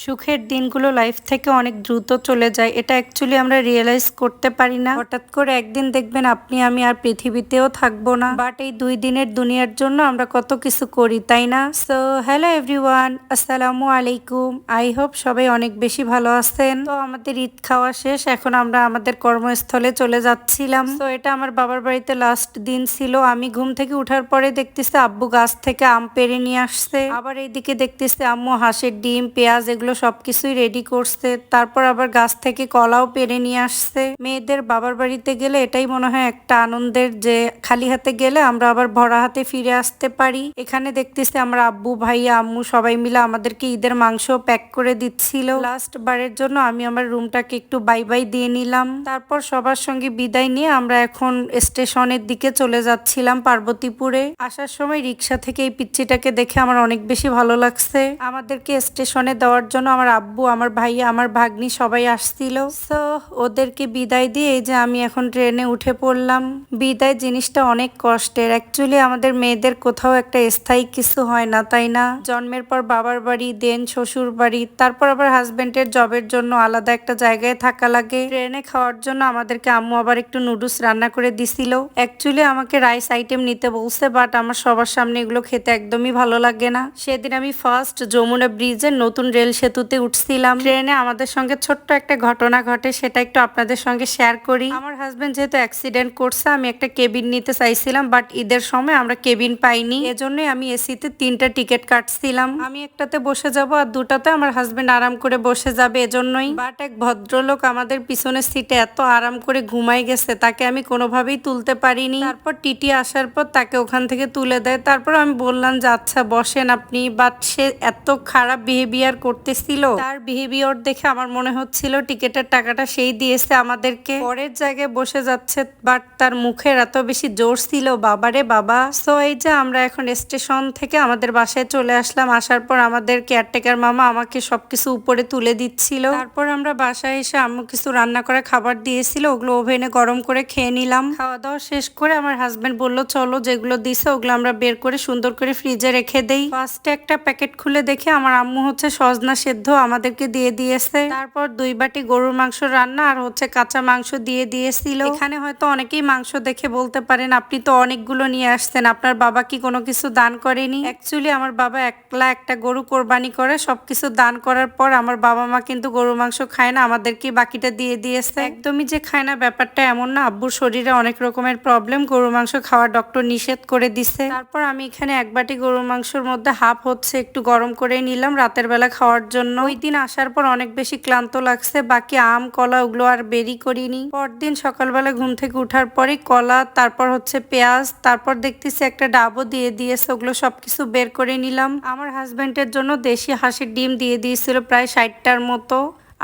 সুখের দিনগুলো লাইফ থেকে অনেক দ্রুত চলে যায়, এটা অ্যাকচুয়ালি আমরা রিয়েলাইজ করতে পারি না। হঠাৎ করে একদিন দেখবেন আপনি আমি আর পৃথিবীতেও থাকবো না, বাট এই 2 দিনের দুনিয়ার জন্য আমরা কত কিছু করি, তাই না? সো হ্যালো এভরিওয়ান, আসসালামু আলাইকুম। আই হোপ সবাই অনেক বেশি ভালো আছেন। তো আমাদের ঈদ খাওয়া শেষ, এখন আমরা আমাদের কর্মস্থলে চলে যাচ্ছিলাম। তো এটা আমার বাবার বাড়িতে লাস্ট দিন ছিল। আমি ঘুম থেকে উঠার পরে দেখতেছি আব্বু গাছ থেকে আম পেড়ে নিয়ে আসছে, আবার এইদিকে দেখতেছি আম্মু হাঁসের ডিম, পেঁয়াজ এগুলো সবকিছুই রেডি করছে। তারপর আবার গাছ থেকে কলাও পেরে নিয়ে আসছে। মেয়েদের বাবার বাড়িতে গেলে এটাই মনে হয় একটা আনন্দের, যে খালি হাতে গেলে আমরা আবার ভরা হাতে ফিরে আসতে পারি। এখানে দেখতেছি আমরা আব্বু, ভাইয়া, আম্মু সবাই মিলে আমাদেরকে ঈদের মাংস প্যাক করে দিচ্ছিল। লাস্ট বারের জন্য আমি আমার রুমটাকে একটু বাই বাই দিয়ে নিলাম। তারপর সবার সঙ্গে বিদায় নিয়ে আমরা এখন স্টেশনের দিকে চলে যাচ্ছিলাম পার্বতীপুরে। আসার সময় রিক্সা থেকে এই পিচ্চিটাকে দেখে আমার অনেক বেশি ভালো লাগছে। আমাদেরকে স্টেশনে দেওয়ার জন্য আমার আব্বু, আমার ভাইয়া, আমার ভাগ্নি সবাই আসছিল। সো ওদেরকে বিদায় দিয়ে এই যে আমি এখন ট্রেনে উঠে পড়লাম। বিদায় জিনিসটা অনেক কষ্টের। অ্যাকচুয়ালি আমাদের মেয়েদের কোথাও একটা স্থায়ী কিছু হয় না, তাই না? জন্মের পর বাবার বাড়ি, দেন শ্বশুর বাড়ি, তারপর আবার হাজবেন্ডের জবের জন্য আলাদা একটা জায়গায় থাকা লাগে। ট্রেনে খাওয়ার জন্য আমাদেরকে আম্মু আবার একটু নুডলস রান্না করে দিছিল। অ্যাকচুয়ালি আমাকে রাইস আইটেম নিতে বলছে, বাট আমার সবার সামনে এগুলো খেতে একদমই ভালো লাগে না। সেদিন আমি ফার্স্ট যমুনা ব্রিজের নতুন রেল সেতুতে উঠছিলাম। ট্রেনে আমাদের সঙ্গে ছোট্ট একটা ঘটনা ঘটে, সেটা একটু আপনাদের সঙ্গে শেয়ার করি। আমার হাজবেন্ড যেহেতু অ্যাক্সিডেন্ট করছে, আমি একটা কেবিন নিতে চাইছিলাম, বাট ঈদের সময় আমরা কেবিন পাইনি। এজন্যই আমি এসিতে 3টা টিকিট কাটছিলাম। আমি একটাতে বসে যাব আর 2টাতে আমার হাজবেন্ড আরাম করে বসে যাবে, এজন্যই। বাট এক ভদ্রলোক আমাদের পিছনের সিটে এত আরাম করে ঘুমাই গেছে, তাকে আমি কোনোভাবেই তুলতে পারিনি। তারপর টিটি আসার পর তাকে ওখান থেকে তুলে দেয়। তারপর আমি বললাম যে আচ্ছা বসেন আপনি, বাট সে এত খারাপ বিহেভিয়ার করতেছিল। তার বিহেভিয়ার দেখে আমার মনে হচ্ছিল টিকেটের টাকাটা সেই দিয়েছে আমাদেরকে। পরের জায়গায় বসে যাচ্ছে, বাট তার মুখের এত বেশি জোর ছিল, বাবারে বাবা। সো এই যে আমরা এখন স্টেশন থেকে আমাদের বাসায় চলে আসলাম। আসার পর আমাদের কেয়ারটেকার মামা আমাকে সবকিছু উপরে তুলে দিচ্ছিল। তারপর আমরা বাসায় এসে আম্মু কিছু রান্না করে খাবার দিয়েছিল, ওগুলো ওভেনে গরম করে খেয়ে নিলাম। খাওয়া দাওয়া শেষ করে আমার হাজবেন্ড বললো চলো যেগুলো দিছে ওগুলো আমরা বের করে সুন্দর করে ফ্রিজে রেখে দেই। ফার্স্টে একটা প্যাকেট খুলে দেখে আমার আম্মু হচ্ছে সজনা সেদ্ধ আমাদেরকে দিয়ে দিয়েছে। তারপর 2 বাটি গরুর মাংস রান্না আর হচ্ছে কাঁচা মাংস দিয়ে দিয়েছিল। এখানে হয়তো অনেকেই মাংস দেখে বলতে পারেন আপনি তো অনেকগুলো নিয়ে আসছেন, আপনার বাবা কি কোনো কিছু দান করেনি? অ্যাকচুয়ালি আমার বাবা একলা একটা গরু কোরবানি করে, সবকিছু দান করার পর আমার বাবা মা কিন্তু গরুর মাংস খায় না, আমাদেরকে বাকিটা দিয়ে দিয়েছে। একদমই যে খায় না ব্যাপারটা এমন না, আব্বুর শরীরে অনেক রকমের প্রবলেম, গরুর মাংস খাওয়ার ডক্টর নিষেধ করে দিছে। তারপর আমি এখানে 1 বাটি গরুর মাংসের মধ্যে হাফ হচ্ছে একটু গরম করে নিলাম রাতের বেলা খাওয়ার জন্য। ওই দিন আসার পর অনেক বেশি ক্লান্ত লাগছে, বাকি আম কলা ওগুলো আর বেরি করিনি। পরদিন সকালবেলা ঘুম থেকে উঠার পরে কলা, তারপর হচ্ছে পেঁয়াজ, তারপর দেখতেছি একটা ডাবও দিয়ে দিয়েছে, ওগুলো সবকিছু বের করে নিলাম। আমার হাজবেন্ডের জন্য দেশি হাঁসের ডিম দিয়ে দিয়েছিল প্রায় 60টার মতো।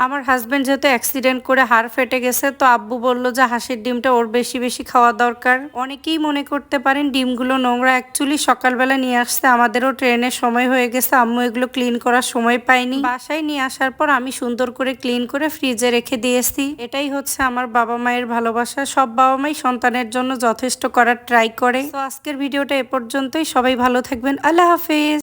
আমার হাজবেন্ড যেহেতু অ্যাক্সিডেন্ট করে হাড় ফেটে গেছে, তো আব্বু বললো যে হাঁসের ডিমটা ওর বেশি বেশি খাওয়া দরকার। অনেকেই মনে করতে পারেন ডিমগুলো নোংরা, অ্যাকচুয়ালি সকালবেলা নিয়ে আসছে, আমাদেরও ট্রেনের সময় হয়ে গেছে, আম্মু এগুলো ক্লিন করার সময় পাইনি। বাসায় নিয়ে আসার পর আমি সুন্দর করে ক্লিন করে ফ্রিজে রেখে দিয়েছি। এটাই হচ্ছে আমার বাবা মায়ের ভালোবাসা। সব বাবা মাই সন্তানের জন্য যথেষ্ট করার ট্রাই করে। তো আজকের ভিডিওটা এ পর্যন্তই। সবাই ভালো থাকবেন। আল্লাহ হাফেজ।